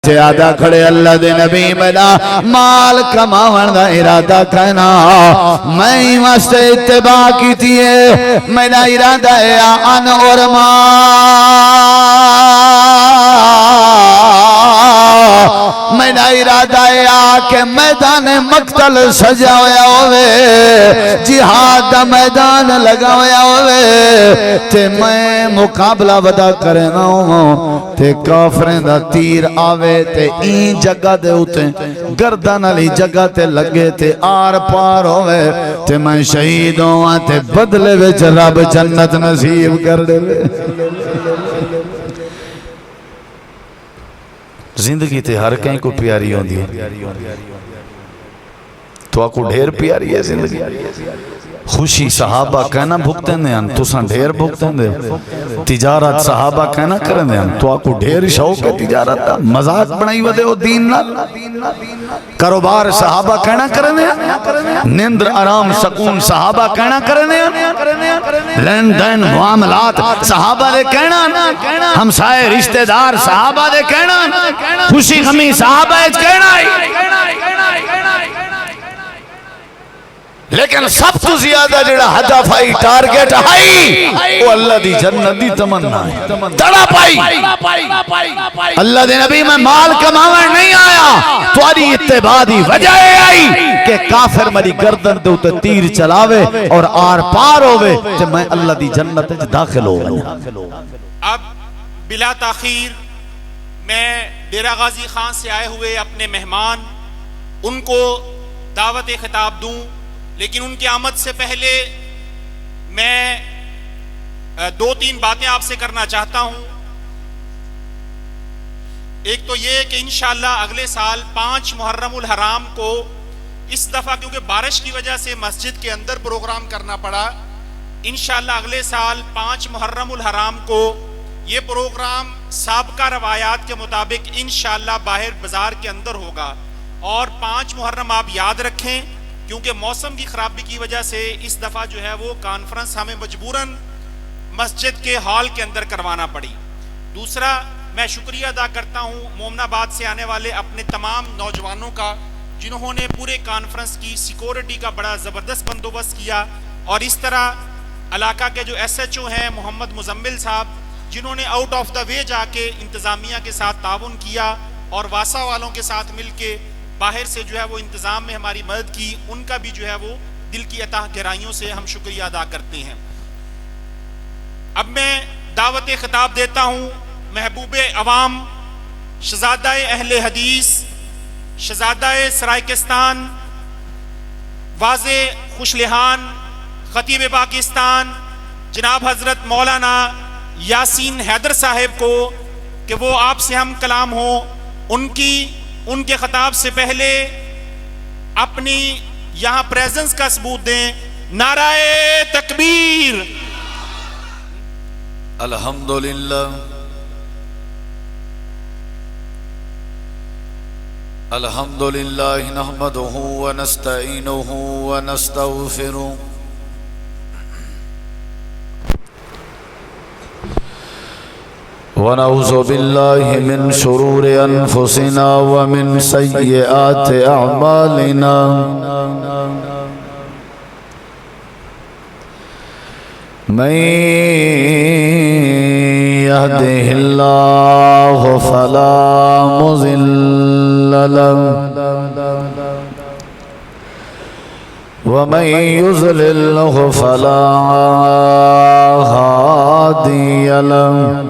تے آدھا کھڑے اللہ دے نبی میرا مال کماون دا ارادہ کرنا میں واسطے اتباع کیتی ہے میرا ارادہ ہے ان اور میرا ارادہ ہے کہ میدان مقتل سجا ہویا ہوئے جہاد دا میدان لگا ہویا ہوئے تے میں مقابلہ ودا کرنا ہوں تے کافریں دا تیر آوے تے این جگہ دے ہوتے گردن علی جگہ تے لگے تے آر پار ہوئے تے میں شہید ہوں تے بدلے وچ رب جنت نصیب کر دے زندگی تے ہر کہیں کو پیاری ہوں دی تو آپ کو ڈھیر پیاری ہے زندگی خوشی صحابہ کہنا بھگتیں دے تو سن ڈھیر بھگتیں دے تجارت صحابہ کہنا کریں دے تو آپ کو ڈھیر شوق ہے تجارت دا مزاق بنائی ودے ہو دین نہ کاروبار صحابہ کہنا کریں دے نیندر آرام سکون صحابہ کہنا کریں دے لین دین معاملات صحابہ دے کہنا ہمسائے رشتہ دار صحابہ دے کہنا خوشی غمی صحابہ دے کہنا لیکن سب تو زیادہ جڑا ہدف آئی ٹارگٹ آئی وہ اللہ دی جنت دی تمنا ہے تڑا پائی اللہ دے نبی میں مال کماور نہیں آیا تو آدھی اتباع دی وجہ آئی کہ کافر مری گردن دے اتے تیر چلاوے اور آر پار ہوئے کہ میں اللہ دی جنت داخل ہو اب بلا تاخیر میں ڈیرہ غازی خان سے آئے ہوئے اپنے مہمان ان کو دعوت خطاب دوں لیکن ان کی آمد سے پہلے میں دو تین باتیں آپ سے کرنا چاہتا ہوں ایک تو یہ کہ انشاءاللہ اگلے سال 5 محرم الحرام کو اس دفعہ کیونکہ بارش کی وجہ سے مسجد کے اندر پروگرام کرنا پڑا انشاءاللہ اگلے سال 5 محرم الحرام کو یہ پروگرام سابقہ روایات کے مطابق انشاءاللہ باہر بازار کے اندر ہوگا اور 5 محرم آپ یاد رکھیں کیونکہ موسم کی خرابی کی وجہ سے اس دفعہ جو ہے وہ کانفرنس ہمیں مجبوراً مسجد کے ہال کے اندر کروانا پڑی دوسرا میں شکریہ ادا کرتا ہوں مومن آباد سے آنے والے اپنے تمام نوجوانوں کا جنہوں نے پورے کانفرنس کی سیکورٹی کا بڑا زبردست بندوبست کیا اور اس طرح علاقہ کے جو ایس ایچ او ہیں محمد مزمل صاحب جنہوں نے آؤٹ آف دا وے جا کے انتظامیہ کے ساتھ تعاون کیا اور واسا والوں کے ساتھ مل کے باہر سے جو ہے وہ انتظام میں ہماری مدد کی ان کا بھی جو ہے وہ دل کی عطا گہرائیوں سے ہم شکریہ ادا کرتے ہیں اب میں دعوت خطاب دیتا ہوں محبوب عوام شہزادہ اہل حدیث شہزادہ سرائیکستان واضح خوشلہان خطیب پاکستان جناب حضرت مولانا یاسین حیدر صاحب کو کہ وہ آپ سے ہم کلام ہوں ان کے خطاب سے پہلے اپنی یہاں پریزنس کا ثبوت دیں نعرہ تکبیر الحمدللہ الحمدللہ نحمدہ ونستعینہ ونستغفرہ ونعوذ بالله من شرور أنفسنا ومن سيئات أعمالنا من يهده الله فلا مضل له ومن يضلل فلا هادي له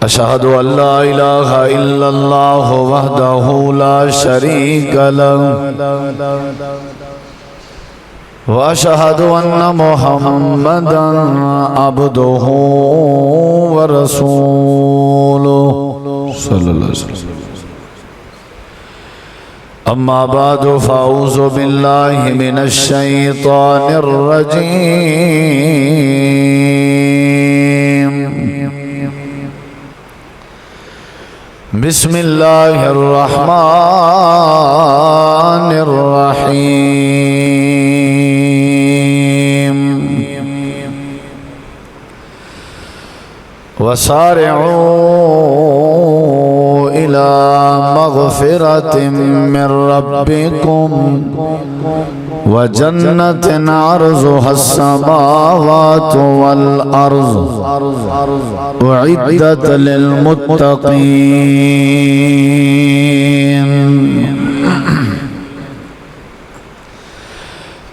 أشهد أن لا إله إلا الله وحده لا شريك له وأشهد أن محمدا عبده ورسوله صلى الله عليه وسلم أما بعد فأعوذ بالله من الشيطان الرجيم بسم الله الرحمن الرحيم وسارعوا مغفرة من ربكم وجنة عرضها السماوات والأرض أعدت للمتقين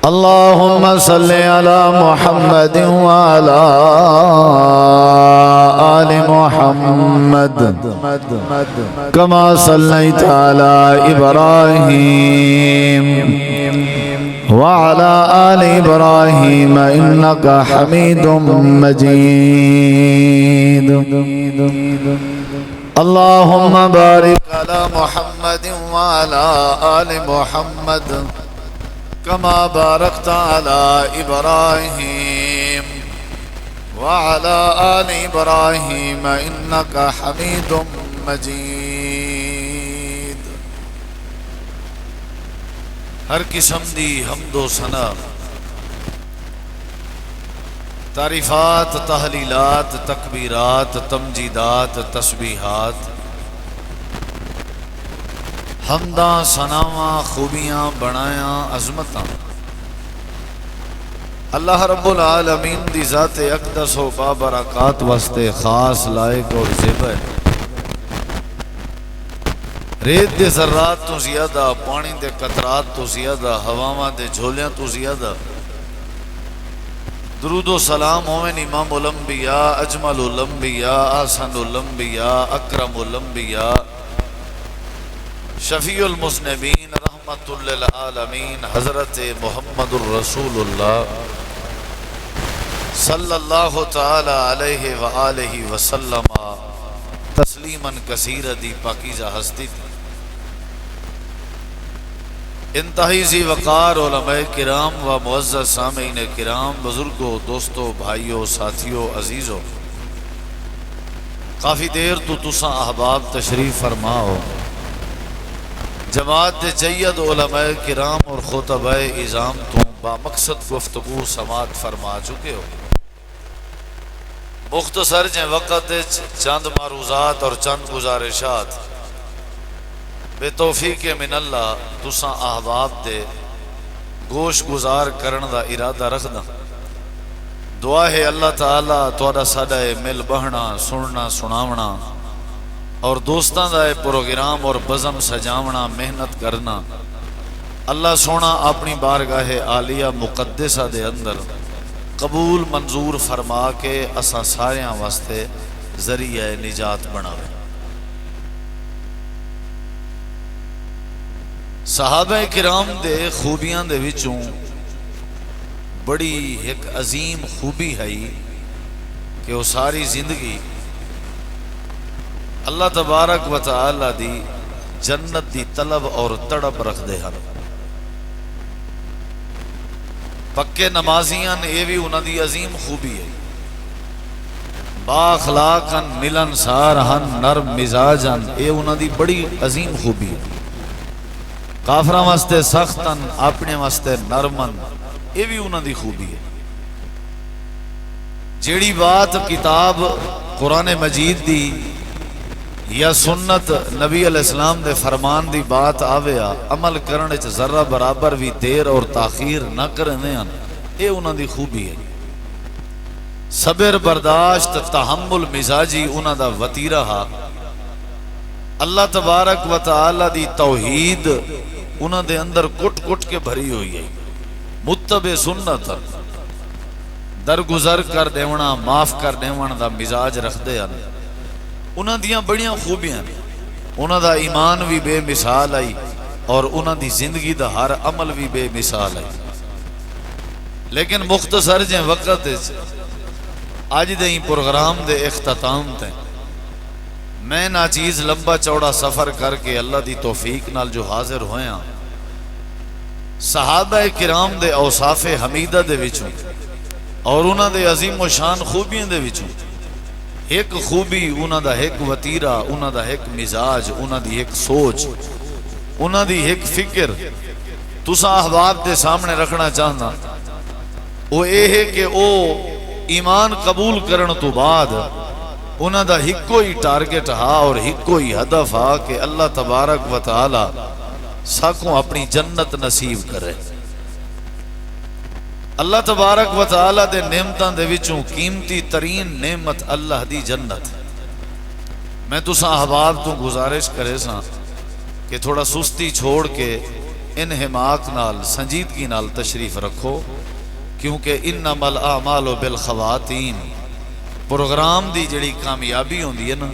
اللهم صل على محمد وعلى آل محمد كما صليت على إبراهيم وعلى آل إبراهيم إنك حميد مجيد اللهم بارك على محمد وعلى آل محمد كما باركت على إبراهيم وعلى آل إبراهيم إنك حميد مجيد ہر قسم دی حمد و ثنا تعریفات تحلیلات تکبیرات تمجیدات تسبیحات حمداں ثناواں خوبیاں بنایاں عظمتاں اللہ رب العالمین دی ذات اقدس و بابرکات واسطے خاص لائق اور زیبہ ہے ریت دے ذرات تو زیادہ پانی دے قطرات تو زیادہ ہواواں دے جھولیاں تو زیادہ درود و سلام ہوئن امام الانبیاء اجمل الانبیاء احسن الانبیاء اکرم الانبیاء شفیع المذنبین رحمت للعالمین حضرت محمد الرسول اللہ صلی اللہ تعالی علیہ وآلہ وسلم تسلیما کثیر دی پاکیزہ ہستی انتہائی ذی وقار علماء کرام و معزز سامعین کرام بزرگوں دوستوں بھائیوں ساتھیوں عزیزوں کافی دیر تو تساں احباب تشریف فرماؤ جماعت جید علماء کرام اور خطبہ اعظام تو با مقصد گفتگو سماعت فرما چکے ہو مختصر جن وقت چند معروضات اور چند گزارشات بے توفیق من اللہ تساں احباب دے گوش گزار کرن دا ارادہ رکھنا دعا ہے اللہ تعالیٰ توڑا ساڑا مل بہنا سننا سناونا اور دوستان دا پروگرام اور بزم سجاونا محنت کرنا اللہ سونا اپنی بارگاہ عالیہ مقدسہ دے اندر قبول منظور فرما کے اساں ساریاں واسطے ذریعہ نجات بناوے صحابہ کرام دے خوبیاں دے وچوں بڑی ایک عظیم خوبی ہے کہ وہ ساری زندگی اللہ تبارک و تعالی دی جنت دی طلب اور تڑپ رکھ دے ہن پکے نمازیاں یہ بھی انہاں دی عظیم خوبی ہے با اخلاقاً ملن سارہن نرم مزاجاً یہ انہاں دی بڑی عظیم خوبی ہے کافراں واسطے سختاً اپنے واسطے نرماً یہ بھی انہاں دی خوبی ہے جیڑی بات کتاب قرآن مجید دی یا سنت نبی علیہ السلام دے فرمان دی بات آویا عمل کرنے چ ذرہ برابر بھی دیر اور تاخیر نہ کرنے ہیں اے انہاں دی خوبی ہے صبر برداشت تحمل مزاجی انہاں دا وطیرہ ہا اللہ تبارک و تعالی دی توحید انہاں دے اندر کٹ کٹ کے بھری ہوئی ہے متبع سنت درگزر کر دیونا معاف کر دیونا دا مزاج رکھ دے ہیں انہاں دیاں بڑیاں خوبیاں انہاں دا ایمان بھی بے مثال آئی اور انہاں دی زندگی دا ہر عمل بھی بے مثال آئی لیکن مختصر جن وقت آج دے پروگرام دے اختتام تے میں ناچیز لمبا چوڑا سفر کر کے اللہ دی توفیق نال جو حاضر ہوئے ہیں صحابہ کرام دے اوصاف حمیدہ دے وچوں اور انہاں دے عظیم و شان خوبیاں دے وچوں ایک خوبی انہاں دا ایک وطیرہ انہاں دا ایک مزاج انہاں دی ایک سوچ انہاں دی ایک فکر تساں احباب دے سامنے رکھنا چاہنا وہ اے ہے کہ او ایمان قبول کرن تو بعد انہاں دا ہکو ہی ٹارگٹ ہا اور ہکو ہی ہدف ہا کہ اللہ تبارک و تعالی ساکوں اپنی جنت نصیب کرے۔ اللہ تبارک و تعالی دے نعمتاں دے وچوں قیمتی ترین نعمت اللہ دی جنت۔ میں تساں احباب تو گزارش کرے ساں کہ تھوڑا سستی چھوڑ کے انہماک نال سنجیدگی نال تشریف رکھو، کیونکہ انما الاعمال بالخواتین، پروگرام دی جڑی کامیابی ہوندی ہے نا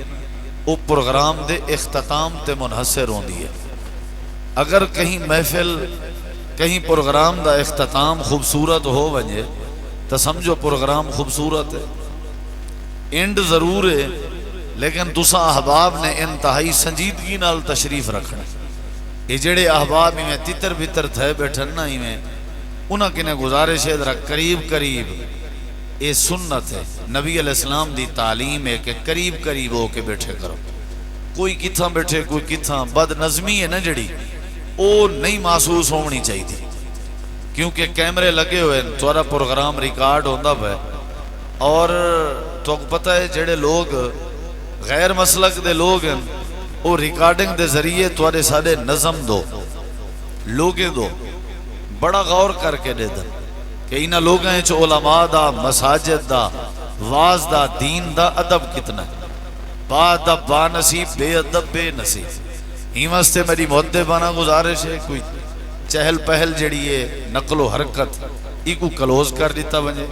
وہ پروگرام دے اختتام تے منحصر ہوندی ہے۔ اگر کہیں محفل کہیں پروگرام دا اختتام خوبصورت ہو ونجے تو سمجھو پروگرام خوبصورت ہے، اینڈ ضرور ہے، لیکن تساں احباب نے انتہائی سنجیدگی نال تشریف رکھنا۔ یہ جڑے احباب میں تتر بتر تھے بیٹھن نا میں انہاں کنے گزارش ہے ذرا قریب قریب، یہ سنت ہے، نبی علیہ السلام دی تعلیم ہے کہ قریب قریب ہو کے بیٹھے کرو۔ کوئی کتھاں بیٹھے کوئی کتھاں، بد نظمی ہے نا جڑی وہ نہیں محسوس ہونی چاہیے، کیونکہ کیمرے لگے ہوئے ہیں، تھوڑا پروگرام ریکارڈ ہوتا ہے، اور تو پتہ ہے جڑے لوگ غیر مسلک دے لوگ ہیں وہ ریکارڈنگ دے ذریعے تھوڑے سارے نظم دو لوگے دو، بڑا غور کر کے دے دن کہ انہاں لوگاں وچ علماء دا، مساجد دا، واز دا، دین دا ادب کتنا ہے، با ادب با نصیب، بے ادب بے نصیب۔ ہی واسطے میری مؤدبانہ گزارش ہے کوئی چہل پہل جڑی ہے نقل و حرکت ایکو کلوز کر دیتا ونجے،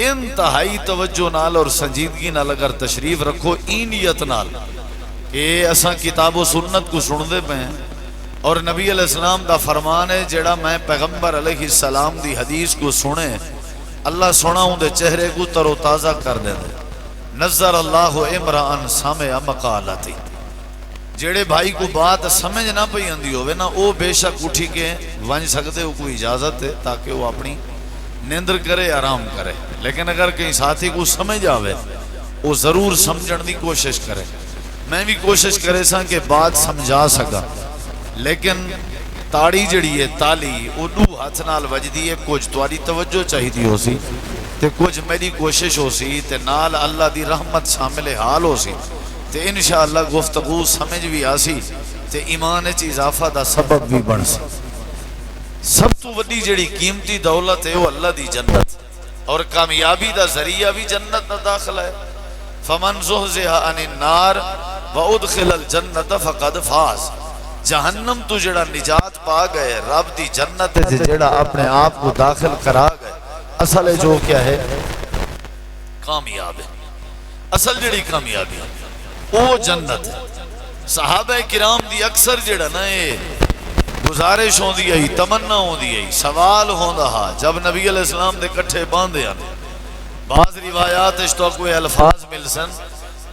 انتہائی توجہ نال اور سنجیدگی نال اگر تشریف رکھو این نیت نال کہ اساں کتاب و سنت کو سن دے پہ ہیں، اور نبی علیہ السلام دا فرمان ہے جڑا میں پیغمبر علیہ السلام دی حدیث کو سنے اللہ سونا ہوں دے چہرے کو تر و تازہ کر دے دے۔ نظر اللہ امرأن سمع مقالتی، جڑے بھائی کو بات سمجھ نہ پئی اندی ہوئے نا وہ بے شک اٹھی کے ونج سکتے ہو، کوئی اجازت ہے تاکہ وہ اپنی نیندر کرے آرام کرے، لیکن اگر کہیں ساتھی کو سمجھ آوے وہ ضرور سمجھن دی کوشش کرے۔ میں بھی کوشش کرے ساں کہ بات سمجھا سکا، لیکن تاڑی جڑی ہے تالی وہ دو ہاتھ نال وجدی ہے، کچھ تواری توجہ چاہیدی ہو سی تے کچھ میری کوشش ہو سی تے نال اللہ دی رحمت شامل حال ہو سی تے انشاءاللہ گفتگو سمجھ بھی آسی تے ایمان چ اضافہ دا سبب بھی بن سی۔ سب تو وڈی جڑی قیمتی دولت ہے وہ اللہ دی جنت، اور کامیابی دا ذریعہ بھی جنت دا داخلہ ہے۔ فمن زحزح عن النار وادخل الجنت فقد فاز، جہنم تو جڑا نجات پا گئے رب دی جنت ہے جڑا اپنے آپ کو داخل کرا گئے، اصل ہے جو کیا ہے کامیاب ہے، اصل جڑی کامیابی ہے وہ جنت ہے۔ صحابہ کرام دی اکثر جڑا نا گزارش ہوندی ہے، تمنا ہوندی ہے، سوال ہوندا ہا جب نبی علیہ السلام دے کٹھے باندھے آنے، بعض روایات اس تو کوئی الفاظ مل سن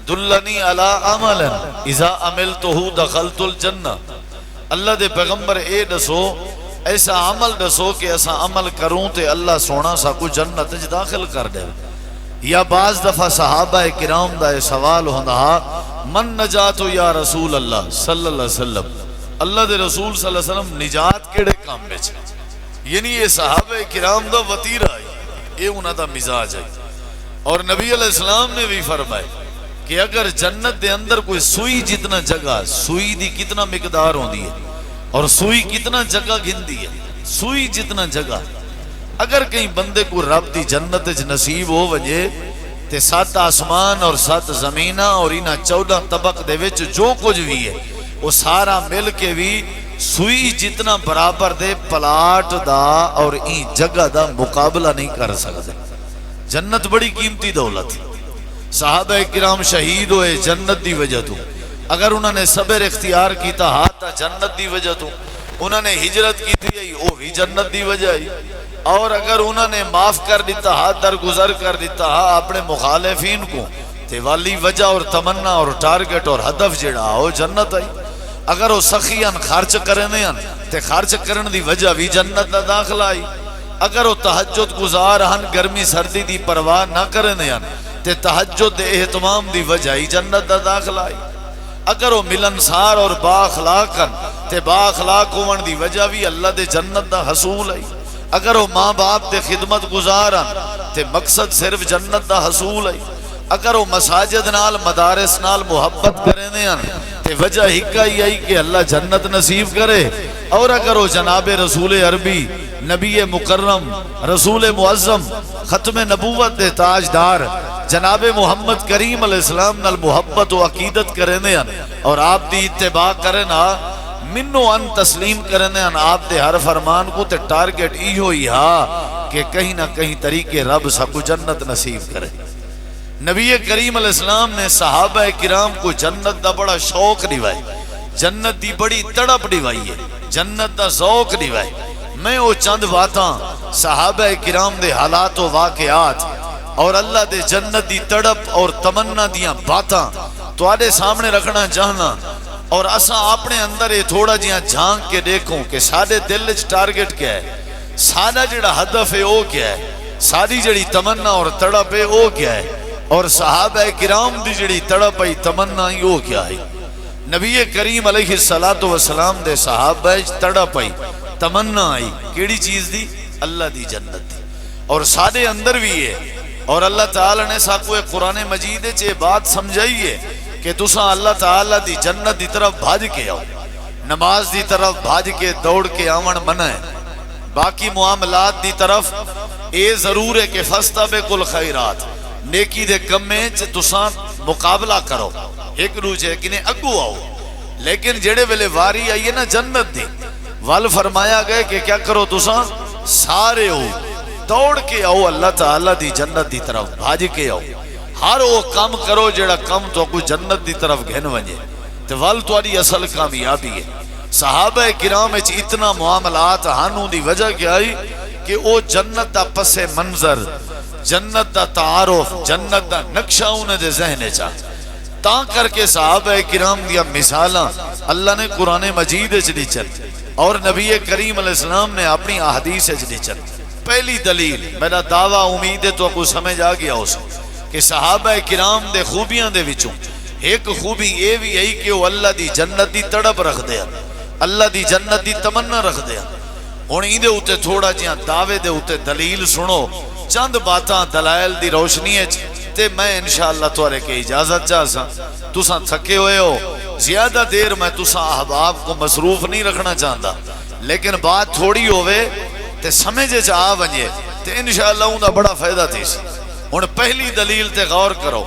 دلنی علی عمل اذا عملتہ دخلت الجنہ، اللہ دے پیغمبر اے دسو ایسا عمل دسو کہ ایسا عمل کروں تے اللہ سونا سا کو جنت وچ داخل کر دے۔ یا بعض دفعہ صحابہ کرام دا سوال ہوندا من نجات یا رسول اللہ صلی اللہ علیہ وسلم، اللہ دے رسول صلی اللہ علیہ وسلم نجات کیڑے کام وچ، یعنی یہ صحابہ کرام دا وتیرہ ہے، یہ انہاں دا مزاج ہے۔ اور نبی علیہ السلام نے بھی فرمایا کہ اگر جنت دے اندر کوئی سوئی جتنا جگہ، سوئی دی کتنا مقدار ہوندی ہے اور سوئی کتنا جگہ گھندی ہے، سوئی جتنا جگہ، اگر کہیں بندے کو رب دی جنت نصیب ہو وجے تے 7 آسمان اور 7 زمینہ اور انہاں 14 طبق دے وچ جو کچھ بھی ہے وہ سارا مل کے بھی سوئی جتنا برابر دے پلاٹ دا اور این جگہ دا مقابلہ نہیں کر سکتے۔ جنت بڑی قیمتی دولت، صحابہ کرام شہید ہوئے جنت دی وجہ تو، اگر انہوں نے صبر اختیار کیتا ہاتھ جنت دی وجہ تو، انہوں نے ہجرت کی تھی وہ بھی جنت دی وجہ ہے، اور اگر انہوں نے معاف کر دیتا ہاتھ درگزر کر دیتا اپنے مخالفین کو تے والی وجہ اور تمنا اور ٹارگٹ اور ہدف جڑا ہو جنت آئی، اگر وہ سخیان خرچ کرنے تے خرچ کرن دی وجہ بھی جنت دا داخلہ آئی، اگر وہ تہجد گزار ہن گرمی سردی دی پرواہ نہ کرنے تے تہجد دے اہتمام دی وجہ ہی جنت دا داخلہ آئی، اگر وہ ملنسار اور با اخلاق تے با اخلاق ہون دی وجہ بھی اللہ دے جنت دا حصول آئی، اگر وہ ماں باپ دے خدمت گزار تے مقصد صرف جنت دا حصول آئی، اگر وہ مساجد نال مدارس نال محبت کریں تے وجہ ہکا ہی آئی کہ اللہ جنت نصیب کرے. اور اگر وہ جناب رسول عربی نبی مکرم رسول معظم ختم نبوت دے تاجدار جناب محمد کریم علیہ السلام نال محبت و عقیدت کرنے اور آپ دی اتباع کرنا منو ان تسلیم کرنے آپ دے ہر فرمان کو تے ٹارگٹ ای ہوئی ہا کہ کہیں نہ کہیں طریقے رب سب کو جنت نصیب کرے. نبی کریم علیہ السلام نے صحابہ کرام کو جنت دا بڑا شوق دیوائی, جنت دی بڑی تڑپ دیوائی ہے, جنت دا ذوق دیوائی. میں وہ چند باتاں صحابہ کرام دے حالات و واقعات اور اللہ دے جنت دی تڑپ اور تمنا دیاں باتاں تو آدھے سامنے رکھنا چاہنا, اور اساں اپنے اندر یہ تھوڑا جیاں جھانک کے دیکھوں کہ سارے دل وچ ٹارگٹ کیا ہے, سارا جڑا ہدف ہے وہ کیا ہے, ساری جڑی تمنا اور تڑپ ہے وہ کیا ہے, اور صحابہ کرام دی جڑی تڑپ ہے تمنا ہی وہ کیا ہے. نبی کریم علیہ السلام دے صحابہ تڑپ ہے تمنا آئی کیڑی چیز دی, اللہ دی جنت دی, اور سارے اندر بھی ہے. اور اللہ تعالی نے ساکو قرآن مجید چے بات سمجھائی ہے کہ تساں اللہ تعالی دی جنت دی طرف بھاج کے آؤ, نماز دی طرف بھاج کے دوڑ کے آون منع ہے, باقی معاملات دی طرف اے ضرور ہے کہ فاستبقوا الخیرات نیکی دے کم میں تساں مقابلہ کرو, ایک دوجے کنے اگو آؤ. لیکن جڑے ویلے واری آئیے نا جنت دی وال فرمایا گئے کہ کیا کرو تساں سارے ہو دوڑ کے آؤ اللہ تعالی دی جنت دی طرف بھاج کے آؤ, ہر وہ کام کرو جڑا کام تو کوئی جنت دی طرف گھن ونجے تو وال تواڈی اصل کامیابی ہے. صحابہ کرام وچ اتنا معاملات ہانوں دی وجہ کیا آئی کہ او جنت دا پس منظر, جنت دا تعارف, جنت دا نقشہ انہیں دے ذہنے چاہتا. تاں کر کے صحابہ کرام دیا مثالاں اللہ نے قرآن مجید وچ لکھن اور نبی کریم علیہ السلام نے اپنی احادیث وچ لکھن. پہلی دلیل میرا دعویٰ امید ہے تو کو سمجھ آ گیا ہو کہ صحابہ کرام دے خوبیاں دے وچوں ایک خوبی اے بھی ہے کہ وہ اللہ دی جنت دی تڑپ رکھ دیا, اللہ دی جنت دی تمنا رکھ دیا. ہن ایندے اوتے تھوڑا جہاں دعوے دے اوتے دلیل سنو, چند باتاں دلائل دی روشنی ہے تے میں انشاءاللہ تورے کے اجازت چاہساں. تساں تھکے ہوئے ہو, زیادہ دیر میں تساں احباب کو مصروف نہیں رکھنا چاہتا, لیکن بات تھوڑی ہوئے تے سمجھے چاہ ونجے تے انشاءاللہ اوندا بڑا فائدہ تیس. ہن پہلی دلیل تے غور کرو,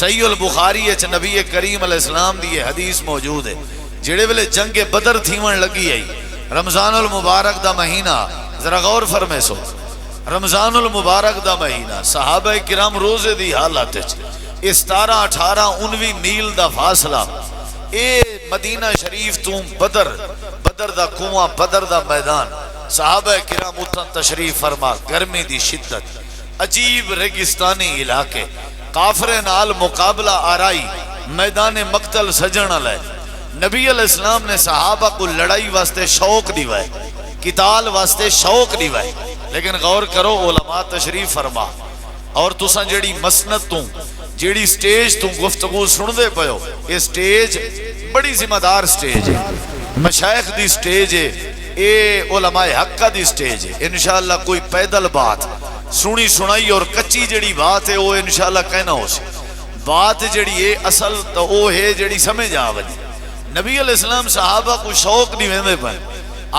صحیح البخاری اچ نبی کریم علیہ السلام دی یہ حدیث موجود ہے. جڑے ویلے جنگ بدر تھیون لگی آئی, رمضان المبارک دا مہینہ, ذرا غور فرمے سو, رمضان المبارک دا مہینہ, صحابہ کرام روزے دی حالت ہے, 17 18 19 میل دا فاصلہ, اے مدینہ شریف تو بدر, بدر دا کنواں, بدر دا میدان, صحابہ کرام اتنا تشریف فرما, گرمی دی شدت, عجیب ریگستانی علاقے, کافر نال مقابلہ آرائی, میدان مقتل سجن علیہ. نبی علیہ السلام نے صحابہ کو لڑائی واسطے شوق دیوائے, قتال واسطے شوق دیوائے. لیکن غور کرو علماء تشریف فرما, اور تساں جیڑی مسند تو جیڑی سٹیج تو گفتگو سن دے پہو, یہ سٹیج بڑی ذمہ دار سٹیج ہے, مشایخ دی سٹیج ہے, اے علماء حق دی سٹیج ہے. انشاءاللہ کوئی پیدل بات سنی سنائی اور کچی جڑی بات ہے وہ انشاءاللہ کہنا ہو سی, بات جڑی ہے اصل تو وہ ہے جڑی سمجھ آوجی. نبی علیہ السلام صحابہ کو شوق نہیں ویندے پائے,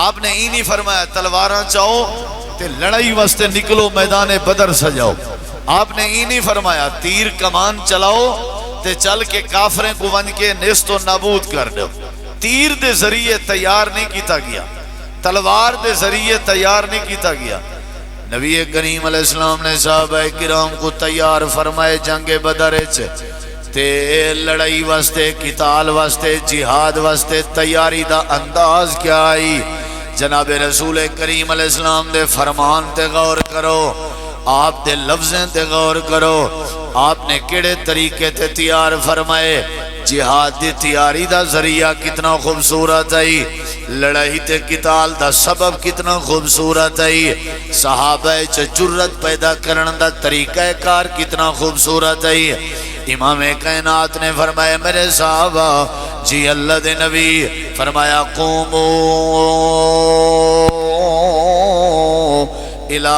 آپ نے ہی نہیں فرمایا تلواراں چاہو تے لڑائی واسطے نکلو میدان بدر سجاؤ, آپ نے ہی نہیں فرمایا تیر کمان چلاؤ تے چل کے کافریں کو ون کے نیست و نابود کر دو. تیر دے ذریعے تیار نہیں کیتا گیا, تلوار دے ذریعے تیار نہیں کیتا گیا. نبی کریم علیہ السلام نے صحابہ کرام کو تیار فرمائے جنگ بدر تے لڑائی واسطے, قتال واسطے, جہاد واسطے تیاری دا انداز کیا آئی. جناب رسول کریم علیہ السلام دے فرمان تے غور کرو, آپ دے لفظیں تے غور کرو, آپ نے کیڑے طریقے تے تیار فرمائے. جہاد دی تیاری دا ذریعہ کتنا خوبصورت ہے, لڑائی تے قتال دا سبب کتنا خوبصورت ہے, صحابہ جرت پیدا کرن دا طریقہ کار کتنا خوبصورت ہے. امام کائنات نے فرمایا میرے صحابہ جی اللہ دے نبی فرمایا قومو الی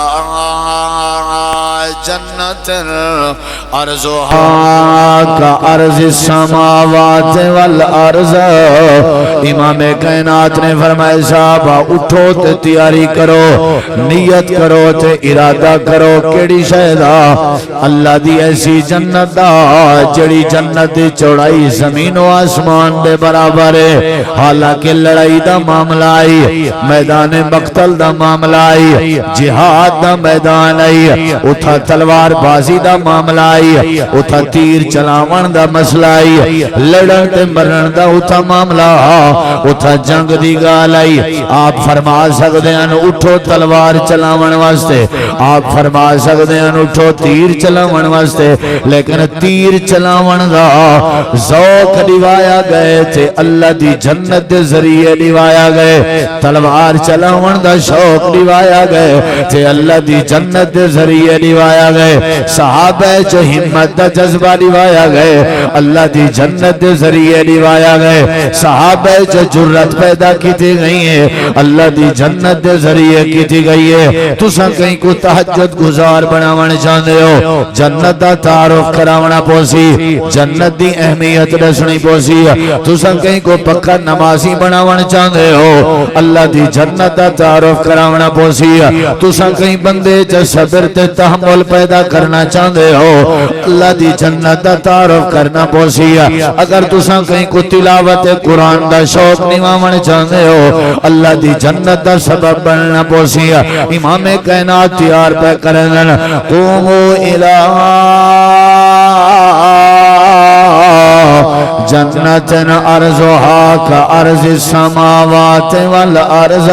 جنت عرضها كعرض السماوات والارض. امام کائنات نے فرمایا صحابہ اٹھو تے تیاری کرو، نیت کرو تے ارادہ کرو کیڑی شے دا؟ اللہ دی ایسی جنت دا جڑی جنت دی چوڑائی زمین و آسمان دے برابر ہے. حالانکہ لڑائی دا معاملہ آئی، میدان مقتل دا معاملہ آئی، جہاد دا میدان آئی، اتھا تلوار بازی دا معاملہ آئی، اتھا تیر چلاون دا مسئلہ آئی، لڑن تے مرن دا اتھا معاملہ، اتھا جنگ دی گال آئی. آپ فرما سکتے ہیں اٹھو تلوار چلاون واسطے، آپ فرما سکتے ہیں اٹھو تیر چلاون واسطے، لیکن تیر چلاون دا ذوق دیوایا گئے تھے اللہ دی جنت دے ذریعے دیوایا گئے. تلوار چلاون دا شوق دیوایا گئے تھے اللہ دی جنت دے ذریعے دیوایا گئے. صحابہ چ ہمت دا جذبہ دیوایا گئے اللہ دی جنت دے ذریعے دیوایا گئے. صحابہ چ جرت پیدا کی تھی گئی ہے اللہ دی جنت دے ذریعے کی تھی گئی ہے. تساں کہیں کو تہجد گزار بناون چاہندے ہو، جنت دا تعارف کراونا پوسی، جنت دی اہمیت دسنی پوسی. تساں کہیں کو پکا نمازی بناون چاہندے ہو، اللہ دی جنت دا تعارف کراونا پوسی. تساں کہیں بندے چ صبر تے تحمل پیدا کرنا چاہندے ہو، اللہ دی جنت دا تعارف کرنا پوسی. اگر تساں کہیں کو تلاوت قرآن دا شوق نواون چاہندے ہو، اللہ دی جنت دا سبب بننا پوسی. امام کائنات تیار پہ کرن قومو الہ جنت عرضها كعرض السماوات والارض.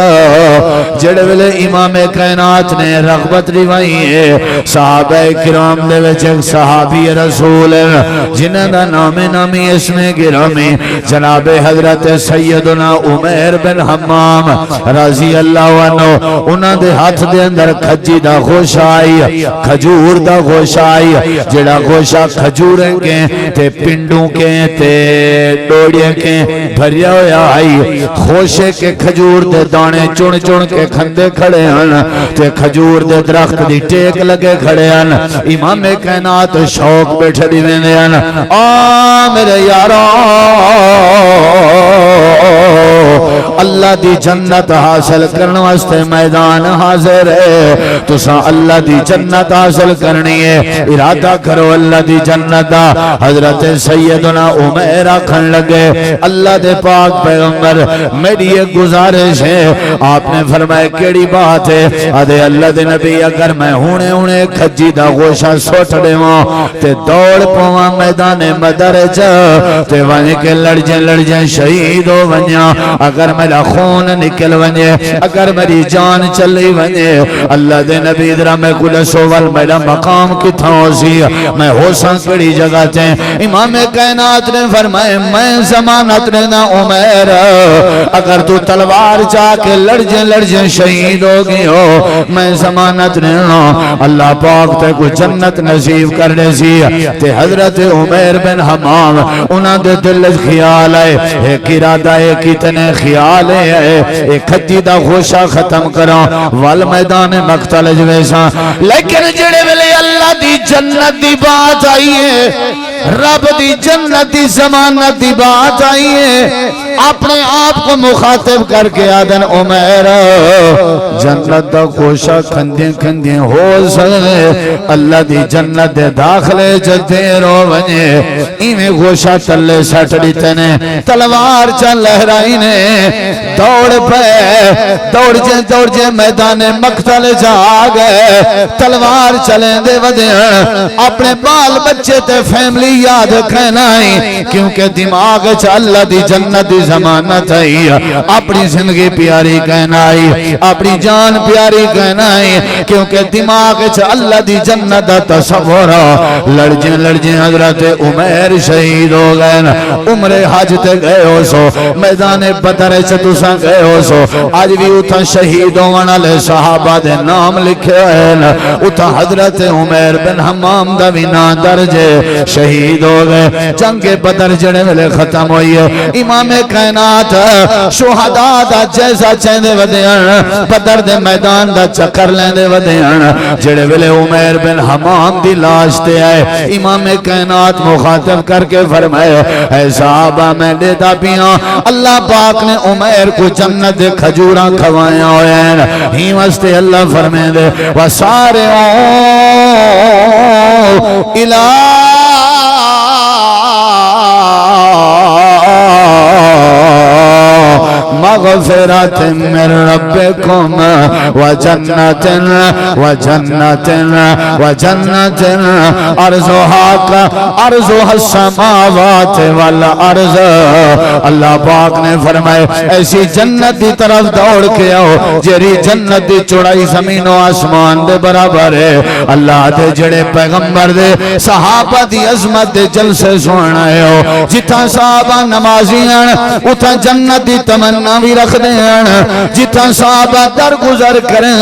جڑے ویلے امام کائنات نے رغبت روائی ہے صحابہ کرام دے وچ ایک صحابی رسول جنہاں دا نامی اسم گرامی جناب حضرت سیدنا عمیر بن حمام رضی اللہ عنہ، انہاں دے ہاتھ دے اندر کھجی دا گوشہ آئی، کھجور دا گوشہ آئی، جڑا گوشہ کھجوریں کے تے پنڈوں کے تے ڈوڑیے کے بھریا ہویا آئی. خوشے کے کھجور دے دانے چون چون کے کھندے کھڑے ہیں تے کھجور دے درخت دی ٹیک لگے کھڑے ہیں. امام کائنات شوق بیٹھے دیویں ہیں میرے یاروں اللہ دی جنت حاصل کرنے واسطے میدان حاضر ہے. تساں اللہ دی جنت حاصل کرنی ہے، ارادہ کرو اللہ دی جنت دا. حضرت سیدنا عمیر آکھن لگے اللہ دے پاک پیغمبر میری ایک گزارش ہے. آپ نے فرمایا کیڑی بات ہے؟ آدھے اللہ دے نبی اگر میں ہونے کھجی دا گوشہ سوٹ دیواں تے دوڑ پواں میدان مدرج تے ونج کے لڑ جائیں شہید ہو ونجاں، اگر میرا خون نکل ونجے، اگر میری جان چلی ونجے، اللہ دے نبی درہ میں کل سوال میرا مقام کتھا ہو سی، میں ہو ساں کڑی جگہ تے. امام کائنات نے فرمائے میں ضمانت لینا عمیر، اگر تو تلوار جا کے لڑ جائیں شہید ہوگی ہو، میں ضمانت لینا اللہ پاک تے کو جنت نصیب کرنے سی. تے حضرت عمیر بن حمام انہاں دے دل خیال ہے ایک ارادہ ہے کتنے خیال ہے ایک کھجی دا گوشہ ختم کرا وال میدان مقتل جویسا. لیکن جڑے ویلے اللہ دی جنت دی بات آئی ہے، رب دی جنت دی ضمانت دی بات آئی ہے، اپنے آپ کو مخاطب کر کے آدن عمیر جنت دا گوشہ کھندیں ہو سکے اللہ دی جنت دے داخلے جدے رو ونجے ایمیں گوشہ تلے سٹ دیتے نے تلوار چل لہرائی نے دوڑ جے میدان مقتل جا گئے تلوار چلیں دے ودے اپنے بال بچے تے فیملی یاد کہنائی کیونکہ دماغ چا اللہ دی جنت دی ضمانت ہے اپنی زندگی پیاری کہنائی اپنی جان پیاری کہنائی کیونکہ دماغ چا اللہ دی جنت دا تصور لڑ جیں حضرت عمیر شہید ہو گئے عمر حج تے گئے ہو سو میدان بدر چا تساں گئے ہو سو اج بھی اتھا شہید ہون والے صحابہ دے نام لکھے ہوئے نا اتھا حضرت عمیر بن حمام دا بھی نام درج ہے شہید ہو گئے جنگ بدر جڑے ویلے ختم ہوئی ہے امام کائنات شہداء دا جیسا چیندے ودیان بدر دے میدان دا چکر لیندے ودیان جڑے ویلے عمیر بن حمام دی لاش تے آئے امام کائنات مخاطب کر کے فرمائے اے صحابہ میں دیتا پیاں اللہ پاک نے عمیر کو جنت دے کھجوراں کھوائیں ہوئے ہیں ہی واسطے اللہ فرمائے دے وَسَارِعُوا إِلَىٰ مغفرت من ربکم وجنت ارضها السماوات والارض اللہ پاک نے فرمائے ایسی جنت دی طرف دوڑ کے آؤ جری جنت دی چوڑائی زمین و آسمان دے برابر ہے اللہ دے جڑے پیغمبر دے صحابہ دی عظمت دے جلسے سننا ہے ہو جتھا صحابہ نمازیاں اتھا جنت دی تمنا بھی رکھ دیں جتھا صحابہ در گزر کریں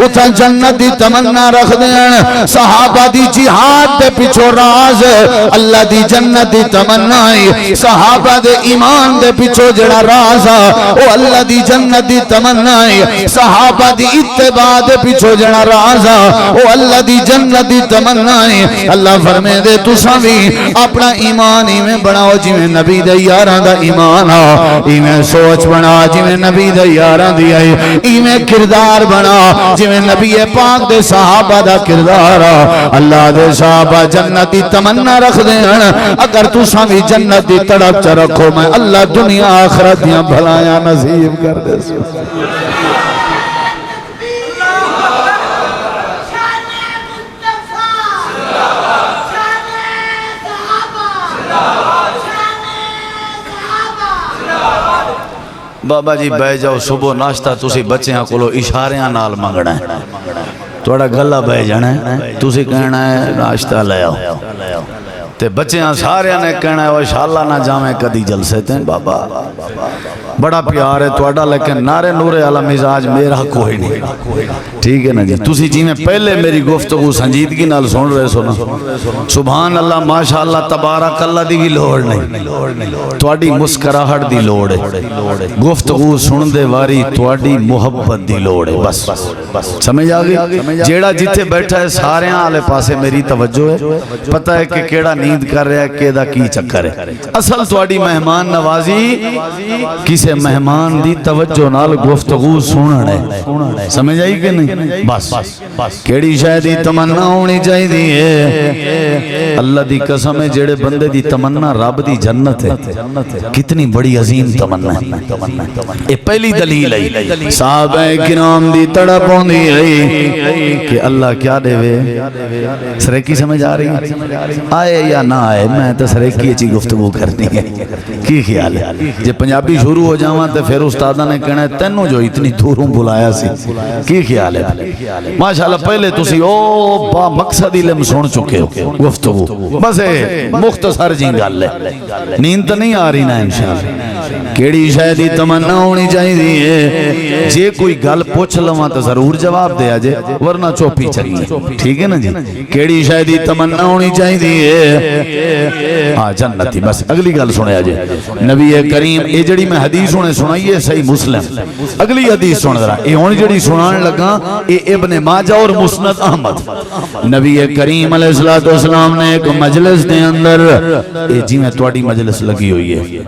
اتھا جنت دی تمنا رکھ دیں صحابہ دی جہاد دے پچھو راز اللہ دی جنت دی تمنائی صحابہ دے ایمان دے پچھو جڑا راز او اللہ دی جنت دی تمنائی صحابہ دی اتباع دے پچھو جڑا راز او اللہ دی جنت دی تمنائی اللہ فرمے دے تساں بھی اپنا ایمان ہی میں بناؤ جی میں نبی دے یاراں دا ایمان ہی میں سوچ بنا جی میں نبی دے یاراں دی آئی ہی میں کردار بنا جی میں نبی پاک دے صحابہ دا کردار اللہ دے صحابہ جنت دی تمنا رکھ دیں اگر تساں بھی جنت دی تڑپ چ رکھو میں اللہ دنیا آخرت دیاں بھلایاں نصیب کر دے سو بابا جی بہ جاؤ صبح ناشتہ تسی بچیاں کولو اشاریاں نال منگنا ہے تھوڑا گلہ بہ جانا ہے تسی کہنا ہے ناشتہ لے آؤ تے بچیاں سارے نے کہنا ہے انشاءاللہ نہ جامیں کدی جلسے تھے بابا بڑا پیار ہے توڑا لیکن نارے نورے علا مزاج میرا کوئی نہیں ٹھیک ہے نا جی تسی جی میں پہلے میری گفتگو سنجیدگی نال سن رہے سو نا سبحان اللہ ماشاءاللہ تبارک اللہ دی بھی لوڑ نہیں توڑی مسکراہٹ دی لوڑ ہے گفتگو سن دے واری توڑی محبت دی لوڑ ہے بس سمجھ آگئی جیڑا جتے بیٹھا ہے سارے آلے پاسے میری توجہ ہے پتہ ہے کہ کیڑا نیند کر رہا ہے کیڑا کی چکر ہے اصل توڑی مہمان نوازی کسے مہمان دی توجہ نال گفتگو سنن ہے سمجھ آئی کہ نہیں بس کیڑی شاید تمنا ہونی چاہی دی ہے اللہ دی قسم ہے جیڑے بندے دی تمنا رب دی جنت ہے کتنی بڑی عظیم تمنا ہے یہ پہلی دلیل ہے صحابہ کرام دی تڑپ ہوندی ہے کہ اللہ کیا دے وے سریکی سمجھ آ رہی آئے یا نہ آئے میں تو سریکی اچھی گفتگو کرنی ہے کی خیال ہے جے پنجابی شروع ہو جاواں تے پھر استادہ نے کہنا ہے تینوں جو اتنی دوروں بلایا سی کی خیال ہے ماشاءاللہ پہلے تسی او با مقصد علم سن چکے ہو گفتگو بس مختصر جی گل ہے نیند تو نہیں آ رہی نا انشاءاللہ کیڑی شاید تمنا ہونی چاہیے جے کوئی گل پوچھ لواں تو ضرور جواب دیا جے ورنہ چوپی چلیے ٹھیک ہے نا جی کیڑی شاید تمنا ہونی چاہیے ہاں جنتی بس اگلی گل سنیا جے نبی کریم یہ جڑی میں حدیث سنے سنائیے صحیح مسلم اگلی حدیث سن رہا یہ ہونی جڑی سنان لگا یہ ابن ماجہ اور مسند احمد نبی کریم علیہ السلام نے ایک مجلس دے اندر یہ جی میں توڑی مجلس لگی ہوئی ہے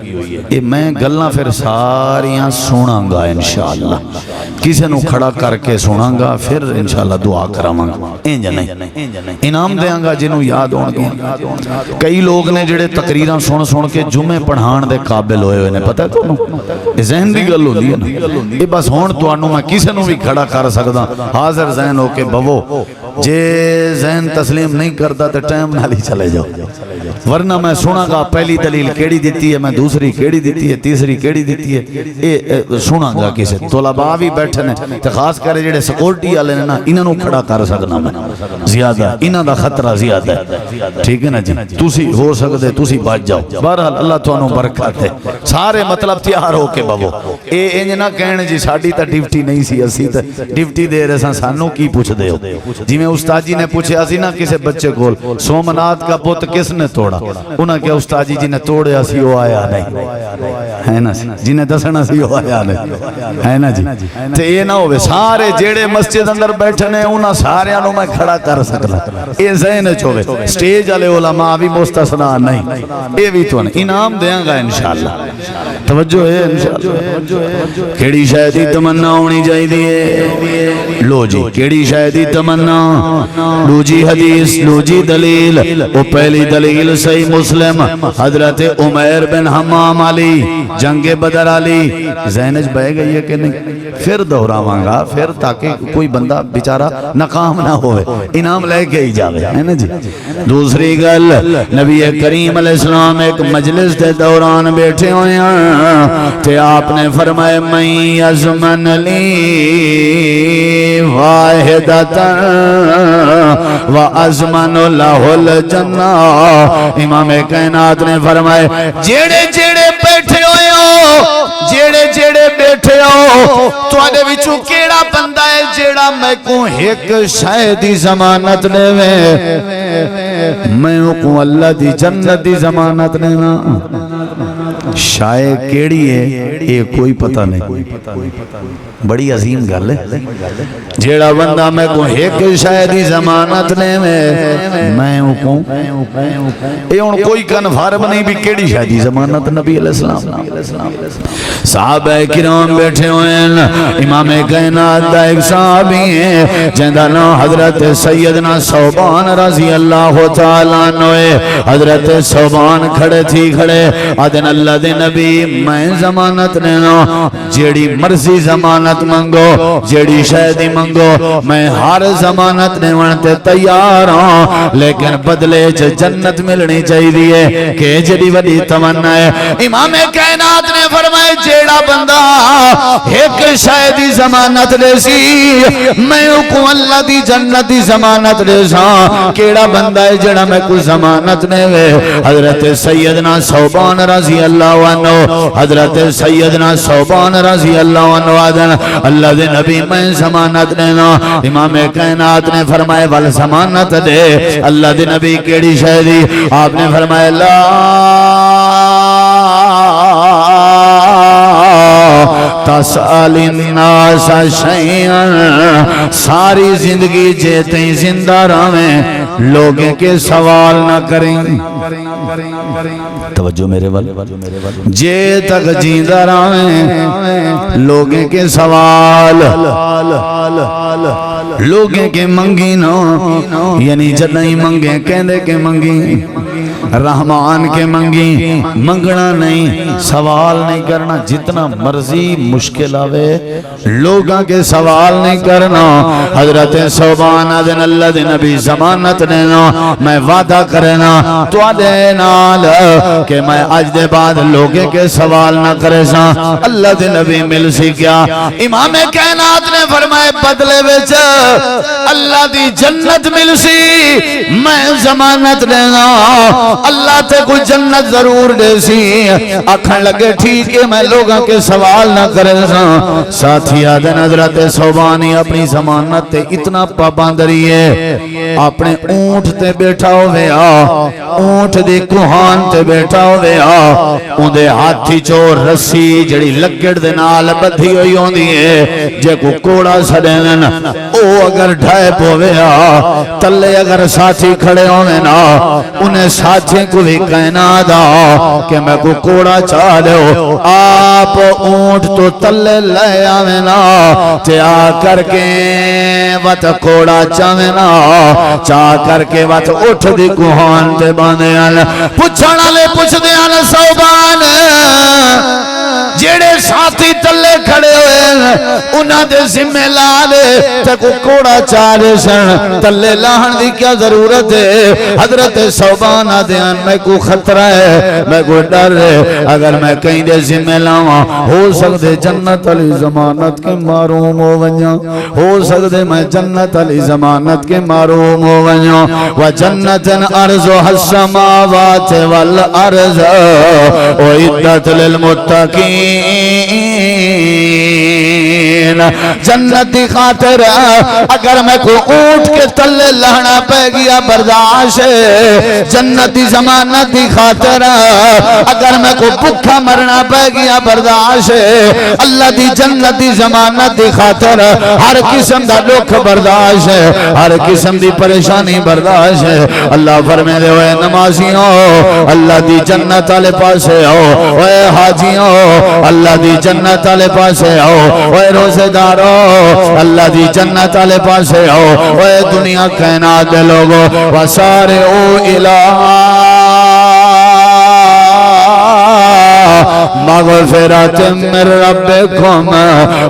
یہ میں گلنا پھر ساریاں سناں گا انشاءاللہ کسی نو کھڑا کر کے سناں گا پھر انشاءاللہ دعا کراں گا انج نہیں انعام دیاں گا جنہوں یاد ہون گیا کئی لوگ نے جڑے تقریراں سن کے جمعے پڑھان دے قابل ہوئے ہوئے نے پتہ ہے تو یہ ذہن دی گل ہوندی ہے نا یہ بس ہون تو انو میں کسی نو بھی کھڑا کر سکدا حاضر ذہن ہو کے بوو جے ذہن تسلیم نہیں کرتا تو ٹائم نہ ہی چلے جاؤ، ورنہ میں سنا گا پہلی دلیل کیڑی دیتی ہے، میں دوسری کیڑی دیتی ہے، تیسری کیڑی دیتی ہے، اے سنا گا کسے طلباء بھی بیٹھے نے تے خاص کر جڑے سیکورٹی والے نے نا انہاں نوں کھڑا کر سکنا میں زیادہ، انہاں دا خطرہ زیادہ ہے، ٹھیک ہے نا جی، تسی ہو سکدے تسی بچ جاؤ، بہرحال اللہ تانوں برکت ہے، سارے مطلب تیار ہو کے بابو، اے انج نہ کہن جی ساڈی تا ڈیوٹی نہیں سی، اسی تے ڈیوٹی دے رہے ساں، سانوں کی پوچھ دے ہو، جی میں استاد جی نے پوچھا سی نا کسے بچے کول سومنات کا بت کس نے توڑا، انہاں کیا استاد جی نے توڑیا سی وہ آیا نہیں ہے نا، جنہیں دسنا سی وہ آیا نہیں ہے نا جی، تے یہ نہ ہوئے سارے جیڑے مسجد اندر بیٹھنے انہاں سارے انہوں میں کھڑا کر سکنا، یہ ذہن چھوڑے سٹیج والے علماء بھی مستثنا نہیں، یہ بھی تو انعام دیاں گا انشاءاللہ، توجہ ہے انشاءاللہ، کیڑی شاید تمنا ہونی چاہیے، لو جی کیڑی شاید تمنا، لو جی حدیث، لو جی دلیل، وہ پہلی دلیل صحیح مسلم، حضرت عمیر بن حمام علی جنگ بدر علی، ذہنج بہ گئی ہے کہ نہیں، پھر دہراواں گا پھر تاکہ کوئی بندہ بیچارہ ناکام نہ ہوئے، انعام لے کے ہی جاوے ہے نا جی۔ دوسری گل، نبی کریم علیہ السلام ایک مجلس دے دوران بیٹھے ہوئے ہیں تے آپ نے فرمائے من یزمن لی واحدتا وازمن لہ الجنہ، امام کائنات نے فرمائے جیڑے جیڑے بیٹھے ہوئے ہو، جیڑے جیڑے بیٹھے ہو تو آنے وچوں کیڑا بندہ ہے جیڑا میں کو ایک شاید دی ضمانت نے میں کو اللہ دی جنت دی ضمانت نے نا، شاید کیڑی ہے یہ کوئی پتہ نہیں، بڑی عظیم گل ہے، جیڑا بندہ میں کو ایک شاید دی ضمانت نے میں کو اے ان کوئی کنفارم نہیں بھی کیڑی شاید دی ضمانت، نبی علیہ السلام صحابہ کرام بیٹھے ہوئے ہیں، امام کائنات دا ایک صحابی ہے جندہ نام حضرت سیدنا ثوبان رضی اللہ تعالیٰ عنہ، حضرت ثوبان کھڑے تھی کھڑے آدن اللہ دے نبی میں ضمانت لینا، جیڑی مرضی ضمانت منگو، جیڑی شہدی منگو، میں ہر ضمانت نے ونتے تیار ہوں، لیکن بدلے جنت ملنی چاہیے کہ جڑی وڈی تمنا ہے۔ امام کائنات نے فرمائے جیڑا بندہ ایک شہدی ضمانت دے سی میں کو اللہ دی جنت دی ضمانت دے سا، کیڑا بندہ ہے جڑا میں کو ضمانت نے وے، حضرت سیدنا ثوبان رضی اللہ عنہ، حضرت سیدنا ثوبان رضی اللہ عنہ آدن اللہ دے نبی میں ضمانت دینا، امام کائنات نے فرمائے وال ضمانت دے، اللہ دے نبی کیڑی شہدی، آپ نے فرمائے لا تسأل الناس شیئا، ساری زندگی جیتے ہی زندہ رہیں لوگوں کے سوال نہ کریں، توجہ میرے وال، جے تک جیندہ رہیں لوگوں کے سوال، لوگوں کے منگی نو، یعنی جدائیں منگیں کہندے کے منگی، رحمان کے منگی، منگنا نہیں، سوال نہیں کرنا، جتنا مرضی مشکل آوے لوگاں کے سوال نہیں کرنا۔ حضرت ثوبان آدن اللہ دے نبی ضمانت دینا، میں وعدہ کرنا تو آدھے نال کہ میں آج دے بعد لوگے کے سوال نہ کرے سا، اللہ دے نبی مل سی کیا، امام کائنات نے فرمائے بدلے وچ اللہ دی جنت مل سی، میں ضمانت دینا اللہ تے کوئی جنت ضرور دے سی، آکھن لگے ٹھیک ہے میں لوگاں کے سوال نہ کرے سا۔ ساتھی آدھن حضرت ثوبانی اپنی ضمانت تے اتنا پابند رہی ہے، اپنے اونٹ تے بیٹھا ہوئے اونٹ دی کوہان تے بیٹھا ہوئے ان دے ہاتھی چور رسی جڑی لکڑ دے نال بدھی ہوئی ہوندی ہے، جے کو کوڑا سڑینن او اگر ڈھائے پوے تلے اگر ساتھی کھڑے ہوئے نا انہیں ساتھی کو بھی کہنا دا کہ میں کو کوڑا چاہ لے ہو، آپ اونٹ تو تلے لے آوے نا تے آ کر کے وط کوڑا چاہوے نا، چاہ کر کے وط اٹھ دی کوہان تے باندے آل پچھانا لے پچھ دیا نا ثوبان جیڑے ساتھی تلے کھڑے ہوئے انہاں دے ذمہ لا دے تے کو کوڑا چارے سن تلے لاہن دی کیا ضرورت ہے حضرت صوبان آدھیان میں کو خطرہ ہے میں کو ڈر ہے اگر میں کہیں دے ذمہ لاؤں ہو سکتے جنت علی ضمانت کے معروم ہو ونجا ہو سکتے میں جنت علی ضمانت کے معروم ہو ونجا وجنت ارض السماوات والارض اعدت للمتقین جنت دی خاطر اگر میں کو اونٹ کے تلے لہنا پہ گیا برداشت ہے جنت دی ضمانت دی خاطر اگر میں کو بھکا مرنا پہ گیا برداشت ہے اللہ دی جنت دی ضمانت دی خاطر ہر قسم دا دکھ برداشت ہے ہر قسم دی پریشانی برداشت ہے اللہ فرمائے دے ہوئے نمازیوں اللہ دی جنت والے پاسے ہو اے حاجیوں اللہ دی جنت والے پاسے ہو اے روزے دارو اللہ دی جنت والے پاسے ہو اے دنیا کائنات دے لوگو وسارعوا الی مغفرت من ربکم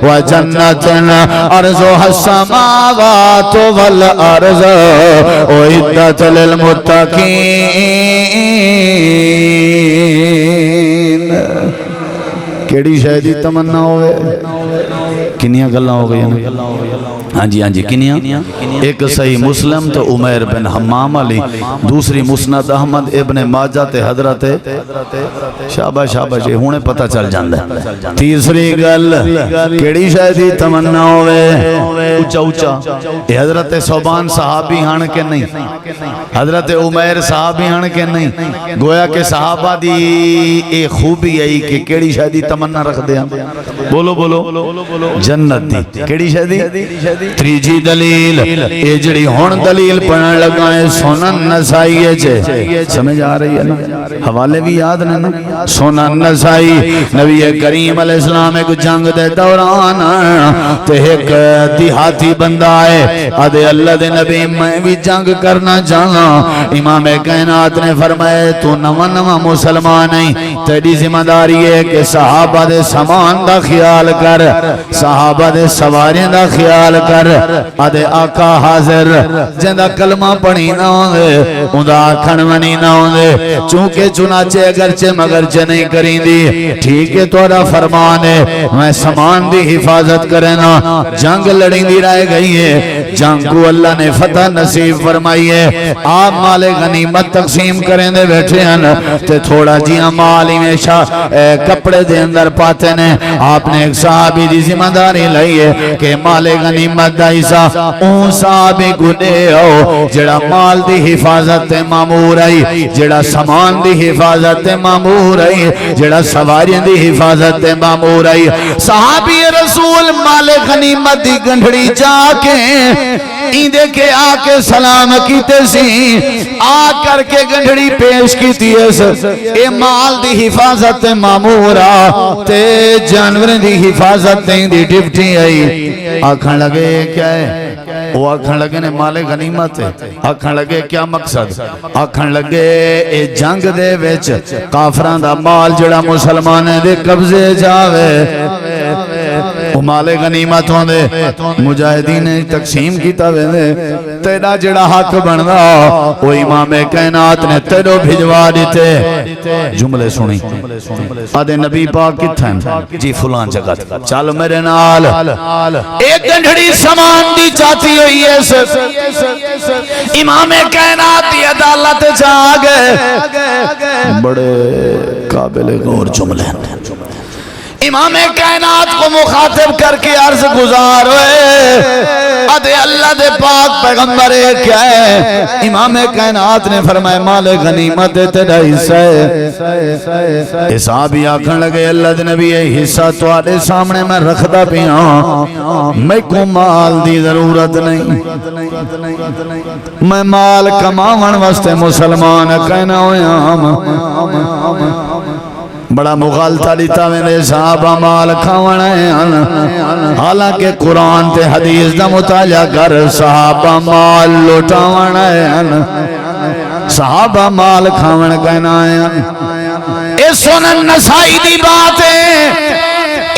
وجنت ارضها السماوات والارض اعدت للمتقین کیڑی شے دی تمنا ہوئے کنیاں گلاں ہو گئی ہاں جی کنیاں ایک صحیح مسلم تو عمیر بن حمام علی دوسری مسند احمد ابن ماجہ تے حضرت شاباش جی ہونے پتہ چل جاندہ تیسری گل کیڑی شاہدی تمنا ہوئے اچھا یہ حضرت صوبان صحابی ہاں کے نہیں حضرت عمیر صحابی ہاں کے نہیں گویا کہ صحابہ دی ایک خوبی ہے کہ کیڑی شاہدی تمنا رکھ دیا بولو جنت دی کیڑی شاہدی تریجی دلیل اجڑی ہون دلیل پڑھن لگائیں سنن نسائی ہے سمجھ آ رہی ہے نا حوالے بھی یاد نہیں سنن نسائی نبی کریم علیہ السلام ایک جنگ دے دوران تے ایک دیہاتی بندہ ہے آدھے اللہ دے نبی میں بھی جنگ کرنا چاہنا امام کائنات نے فرمائے تو نواں مسلمان نہیں تیری ذمہ داری ہے کہ صحابہ دے سامان دا خیال کر صحابہ دے سواریاں دا خیال کر آدھے آقا حاضر جندہ کلمہ پڑھی نہ ہوں دے اندہ آکھن منی نہ ہوں دے چونکہ چنانچہ اگرچہ مگرچہ نہیں کریں دی ٹھیک ہے تورا فرمان ہے میں سامان دی حفاظت کرنا جنگ لڑیں دی رائے گئی ہے جنگ کو اللہ نے فتح نصیب فرمائی ہے آپ مال غنیمت تقسیم کریں دے بیٹھے ہیں تے تھوڑا جی مال ہی میں کپڑے دے اندر پاتے نے آپ نے ایک صحابی دی ذمہ داری لئی ہے کہ مال غنیمت دا حصہ اون صحابی کو دے ہو جڑا مال دی حفاظت تے مامور آئی جڑا سامان دی حفاظت تے مامور آئی جڑا سواریاں دی حفاظت تے مامور آئی صحابی رسول مال غنیمت دی گنڈھڑی جا کے ایندے کے آکے سلام کیتے سی آ کر کے گنڈھڑی پیش کیتی ہے اے مال دی حفاظت تے مامورا تے جانور دی حفاظت تے دی ڈپٹی آئی آکھن لگے کیا ہے وہ آکھن لگے نے مال غنیمت ہے آکھن لگے کیا مقصد آکھن لگے اے جنگ دے ویچ کافران دا مال جڑا مسلمان دے قبضے جاوے وہ مال غنیمت ہوں دے مجاہدین نے تقسیم کیتا وے تیرا جڑا حق بندا وہ امام کائنات نے تیرو بھجوا دیتے جملے سنی آدھے نبی پاک کتھا ہیں جی فلان جگہ چل میرے نال ایک گنڈھڑی سامان دی چاہتی ہوئی ہے امام کائنات دی عدالت جاگے بڑے قابل غور جملے امام کائنات کو مخاطب کر کے عرض گزار ہوئے ادھے اللہ دے پاک پیغمبر کیا ہے امام کائنات نے فرمائے مال غنیمت تیرا حصہ ہے صحابی آکھن لگے اللہ دے نبی حصہ تو آلے سامنے میں رکھ دا پیا میں کو مال دی ضرورت نہیں میں مال کماون واسطے مسلمان کہنا ہویا بڑا مغالطہ لیتا میں صحابہ مال کھاونا ہے حالانکہ قرآن تے حدیث دا مطالعہ کر صحابہ مال لوٹاونا ہے صحابہ مال کھاونا کہنا ہے اے سنن نسائی دی بات ہے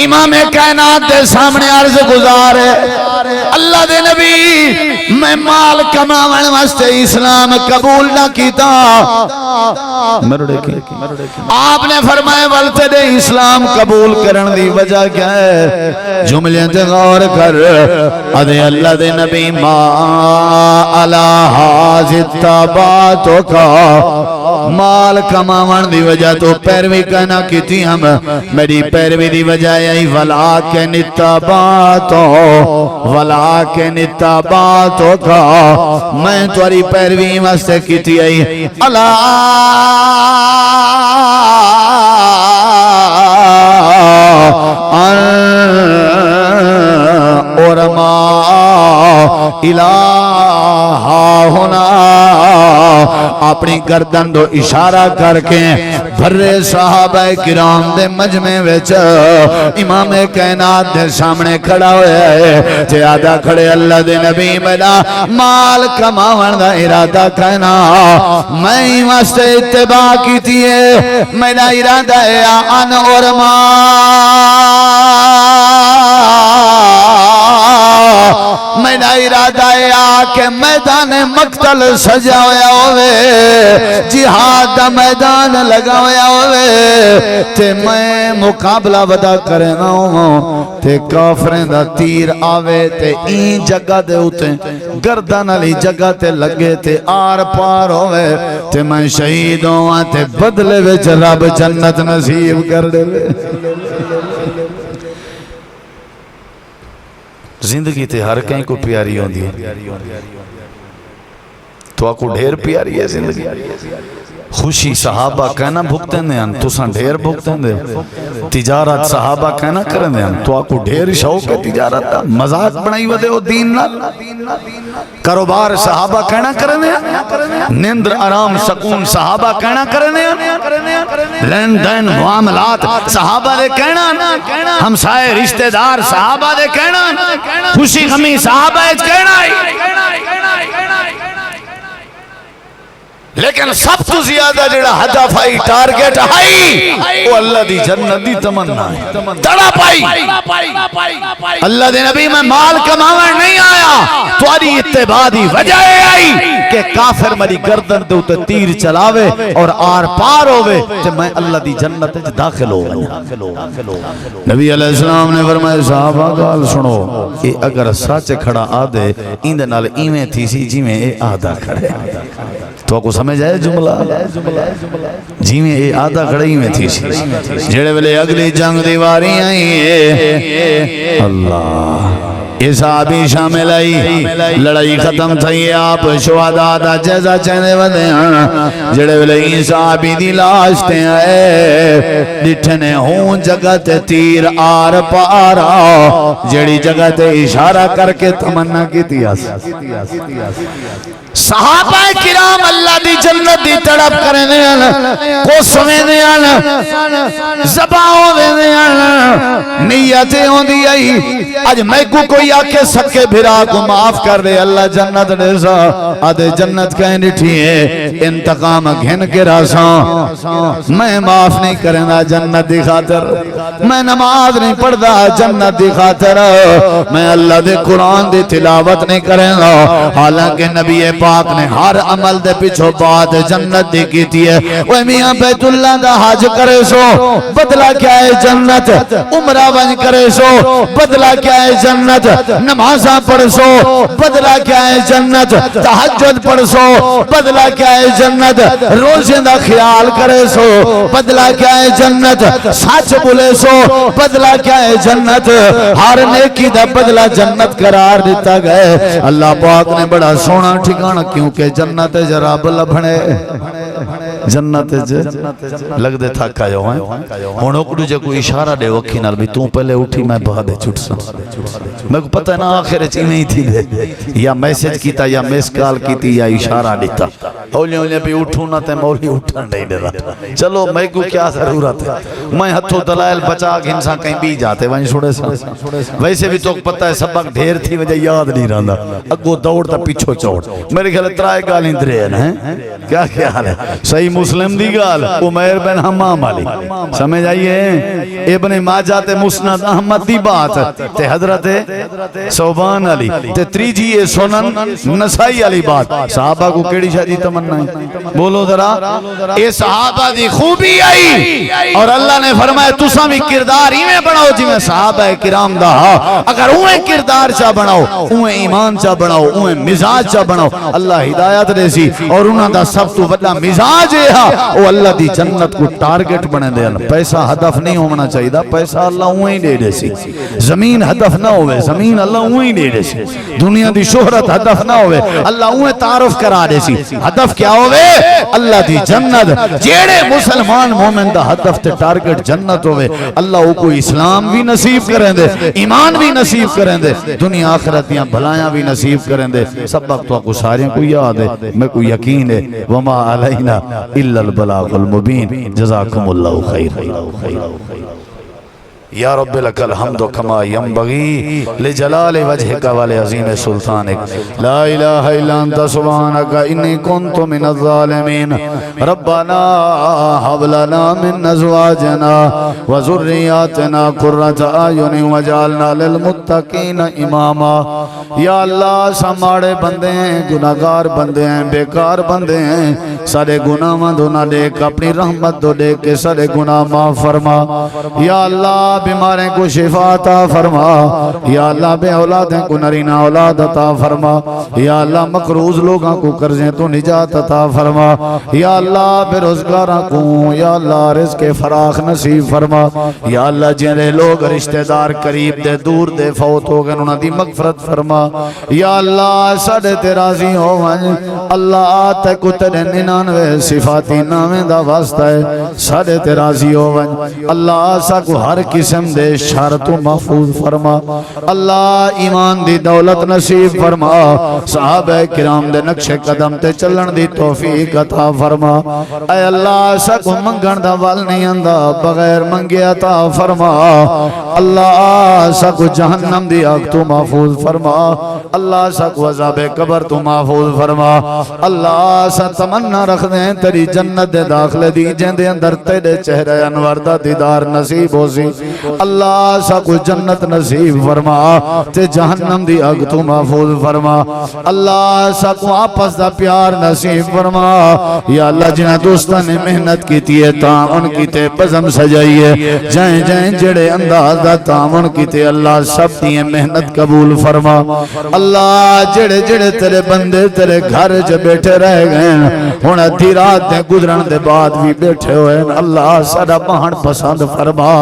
امام امام کائنات دے سامنے عرض گزار ہے اللہ دے نبی میں مال کماون واسطے اسلام قبول نہ کیتا آپ نے فرمایا ولتے دے اسلام قبول کرن دی وجہ کیا ہے جملے تے غور کر ادے اللہ دے نبی ما علی حاجت باتو کا مال کماون دی وجہ تو پیروی کنا کیتی ہم میری پیروی دی وجہ ہے ولیکن اتبعتو کا میں تمہاری پیروی واسطے کیتی ہے اللہ اور ما الہ ہونا اپنی گردن دو اشارہ کر کے بھرے صحابہ کرام دے مجمع وچ امام کائنات دے سامنے کھڑا ہویا ہے تے آدھا کھڑے اللہ دے نبی میرا مال کماون دا ارادہ کہنا میں واسطے اتباع کیتی ہے میرا ارادہ ہے ان اور ما میرا ارادہ ہے کہ میدان مقتل سجا ہویا ہوئے جہاد دا میدان لگا ہویا ہوئے تے میں مقابلہ ودا کرنا ہوں تے کافریں دا تیر آوے تے این جگہ دے ہوتے گردن علی جگہ تے لگے تے آر پار ہوئے تے میں شہید ہوں تے بدلے وچ رب جنت نصیب کر دے زندگی تے ہر کہیں کو پیاری ہوں دی تو آپ کو ڈھیر پیاری ہے زندگی خوشی صحابہ کہنا بھگتے ہیں تو سن ڈھیر بھگتے ہیں تجارت صحابہ کہنا کریں ہیں تو آپ کو ڈھیر شوق ہے تجارت مذاق بنائی ودے ہو دین نہ کاروبار صحابہ کہنا کریں ہیں نیندر آرام سکون صحابہ کہنا کریں ہیں لین دین معاملات صحابہ دے کہنا ہمسائے رشتہ دار صحابہ دے کہنا خوشی غمی صحابہ دے کہنا لیکن سب تو زیادہ جڑا ہدف آئی ٹارگٹ آئی وہ اللہ دی جنت دی تمنا ہے تڑا پائی اللہ دے نبی میں مال کماور نہیں آیا تواری اتباع دی وجہ آئی کہ کافر مری گردن دے اتے تیر چلاوے اور آر پار ہوئے کہ میں اللہ دی جنت داخل ہو نبی علیہ السلام نے فرمایا صحابہ گال سنو کہ اگر سچ کھڑا آدھے ایندے نال ایویں تھی سی جی میں اے آدھا کھڑے تو آپ کو سمجھ آئے جملہ جی میں اے آدھا کھڑی میں تھی سی جڑے ویلے اگلی جنگ دیواری آئی اللہ یہ صحابی شامل آئی لڑائی ختم تھی آپ شہداء دا جزا چہنے ودے جڑے ویلے این صحابی دی لاشتے آئے ڈٹھنے ہوں جگہ تے تیر آر پارا جڑی جگہ تے اشارہ کر کے تمنا کی تیا صحابہ کرام اللہ دی جنت دی تڑپ کرنے کو سمینے زباؤں دینے نیتیں ہوں دی آئی آج میں کو کوئی آکے سکے بھرا کو معاف کر دے اللہ جنت دیسا آدھے جنت کہیں ٹھی ہے انتقام گھن کے راسا میں معاف نہیں کرنا جنت دی خاطر میں نماز نہیں پڑھدا جنت دی خاطر میں اللہ دے قرآن دی تلاوت نہیں کرنا حالانکہ نبی پاک نے ہر عمل دے پیچھو بعد جنت دی کیتی ہے وہ میاں بیت اللہ دا حج کرے سو بدلہ کیا ہے جنت عمرہ ون کرے سو بدلہ کیا ہے جنت نمازہ پڑھ سو بدلہ کیا ہے جنت تحجد پڑھ سو بدلہ کیا ہے جنت روزے دا خیال کرے سو بدلہ کیا ہے جنت سچ بولے سو بدلہ کیا ہے جنت ہر نیکی دا بدلہ جنت قرار دیتا گئے اللہ پاک نے بڑا سونا ٹھکانا کیونکہ جنت جراب لبھنے جنت لگ دے تھا کھایا ہوئے ہون اکڑو جے کوئی اشارہ دے وکھی نال بھی توں پہلے اٹھی میں بہا دے چھٹ سا میں کو پتہ ہے نا آخر چیمیں ہی تھی دے یا میسیج کیتا یا میس کال کیتی یا اشارہ دیتا اولیاں بھی اٹھوں نہ تے مولی اٹھن نہیں دے رہا چلو میں کو کیا ضرورت ہے میں ہتھو دلائل بچا کے انسان کہیں بھی جاتے وہیں چھوڑے سا ویسے بھی تو پتہ ہے سبق ڈھیر تھی وجہ یاد نہیں رہا اگو دوڑتا پیچھو چوڑ میرے خیال ترائے گالیں درے ہیں کیا خیال ہے صحیح صحیح مسلم دی گال عمیر بن حمام علی سمجھ آئیے ابن ماجہ تے مسند احمد دی بات تے حضرت صوبان علی تے تریجی سنن نسائی علی بات صحابہ کو کیڑی شادی تمنا ہے بولو ذرا اے صحابہ دی خوبی آئی اور اللہ نے فرمایا تساں بھی کردار ہی میں بناؤ جی میں صحابہ کرام دا اگر اوہیں کردار چاہ بناؤ اوہیں ایمان چاہ بناؤ اوہیں مزاج چاہ بناؤ اللہ ہدایت دے سی اور انہاں دا سب تو بڑا مزاج ہے او اللہ دی جنت کو ٹارگٹ بنے دے پیسہ ہدف نہیں ہونا چاہیے پیسہ اللہ اوہیں دے دے سی زمین ہدف نہ ہوئے زمین اللہ اوہیں دے دے سی دنیا دی شہرت ہدف نہ ہوئے اللہ اوہیں تعارف کرا دے سی ہدف کیا ہوئے اللہ دی جنت جیڑے مسلمان مومن دا ہدف تے ٹارگٹ جنت ہوئے اللہ او کو اسلام بھی نصیب کریں دے ایمان بھی نصیب کریں دے دنیا آخرتیاں بھلائیاں بھی نصیب کریں دے سب وقت کو سارے کو یاد ہے میں کو یقین ہے وما علینا الا البلاغ المبین جزاکم اللہ خیر یا رب لک الحمد کما ینبغی لجلال وجہک ولعظیم سلطانک لا الہ الا انت سبحانک انی کنت من الظالمین ربنا هب لنا من ازواجنا وذریاتنا قرۃ اعین واجعلنا للمتقین اماما یا اللہ سماڑے بندے ہیں گناہگار بندے ہیں بیکار بندے ہیں سارے گناہاں دو نہ دیکھ اپنی رحمت دو دیکھ کے سارے گناہ معاف فرما یا اللہ بیماریں کو شفا عطا فرما یا اللہ بے اولادیں کو نرینہ اولاد عطا فرما یا اللہ مقروض لوگاں کو قرضیں تو نجات عطا فرما یا اللہ بے روزگاراں کو یا اللہ رزق فراخ نصیب فرما یا اللہ جنہیں لوگ رشتہ دار قریب دے دور دے فوت ہو گئے انہوں دی مغفرت فرما یا اللہ ساڑھے تیرازی ہو ون اللہ آتے کو تیرے 99 صفاتی نامیں دا واسطہ ہے ساڑھے تیرازی ہو ون اللہ آسا کو ہر قسم دے شرط و محفوظ فرما اللہ ایمان دی دولت نصیب فرما صحابہ کرام دے نقش قدم تے چلن دی توفیق عطا فرما اے اللہ سکو منگن دا وال نہیں اندہ بغیر منگی عطا فرما اللہ سکو جہنم دی آگ تو محفوظ فرما اللہ سکو عذاب قبر تو محفوظ فرما اللہ سا تمنا رکھ دیں تیری جنت دے داخل دی جن دے اندر تیرے چہرے انور دا دیدار نصیب ہو سی اللہ سا کو جنت نصیب فرما تے جہنم دی اگ تو محفوظ فرما اللہ سا کو آپس دا پیار نصیب فرما یا اللہ جنہ دوستہ نے محنت کی تیئے تامن کی تے پزم سجائیے جائیں جائیں جڑے انداز دا تامن کی تے اللہ سب دیئے محنت قبول فرما اللہ جڑے جڑے تیرے بندے تیرے گھر جو بیٹھے رہ گئے ہن ادھی رات دے گزرن دے بعد بھی بیٹھے ہوئے اللہ سارا بہن پسند فرما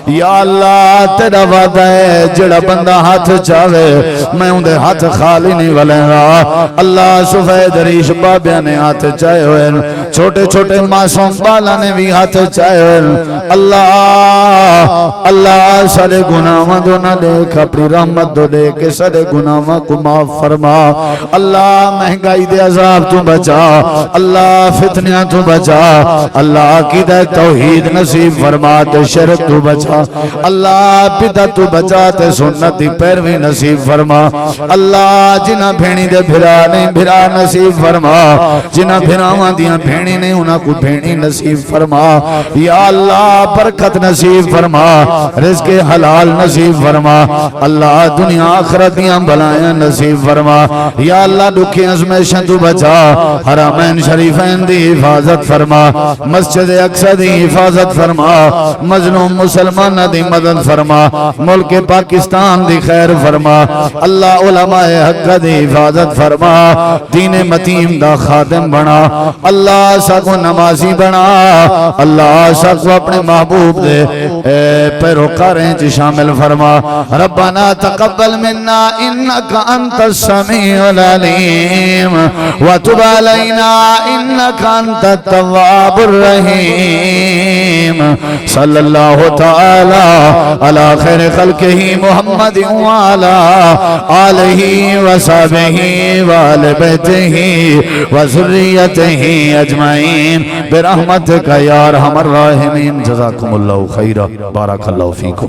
یا اللہ تیرا وعدہ ہے جڑا بندہ ہاتھ چاہے میں اندھے ہاتھ خالی نہیں ولیں گا اللہ سفید ریش بابیاں نے ہاتھ چاہے ہوئے چھوٹے چھوٹے معصوم بالا نے بھی ہاتھ چاہے ہوئے اللہ سارے گناہاں دو نہ دیکھ اپنی رحمت دو دیکھ سارے گناہاں کو معاف فرما اللہ مہنگائی دے عذاب تو بچا اللہ فتنیاں تو بچا اللہ عقیدہ توحید نصیب فرما تے شرک تو بچا اللہ بدعت تو بچا تے سنت دی پیروی نصیب فرما اللہ جنہ بھینی دے بھرا نہیں بھرا نصیب فرما جنہ بھراواں دیاں بھینی نہیں انہاں کو بھینی نصیب فرما یا اللہ برکت نصیب فرما رزق حلال نصیب فرما اللہ دنیا آخرت دیاں بھلائیاں نصیب فرما یا اللہ دکھی ازمیشن تو بچا حرمین شریفین دی حفاظت فرما مسجد اقصی دی حفاظت فرما مظلوم مسلمان دی مدد فرما ملک پاکستان دی خیر فرما اللہ علماء حق دی حفاظت فرما دین متیم دا خادم بنا اللہ ساکو نمازی بنا اللہ ساکو اپنے محبوب دے پیروکاریں چی شامل فرما ربنا تقبل منا انکا انت السمیع العلیم وتب علینا انکا انت التواب الرحیم صلی اللہ تعالی علی خیر خلقہ محمد وعلا آلہ وصحبہ وآل بیتہ وذریتہ اجمعین برحمتک یا ارحم الراحمین جزاکم اللہ خیرہ بارک اللہ فیکم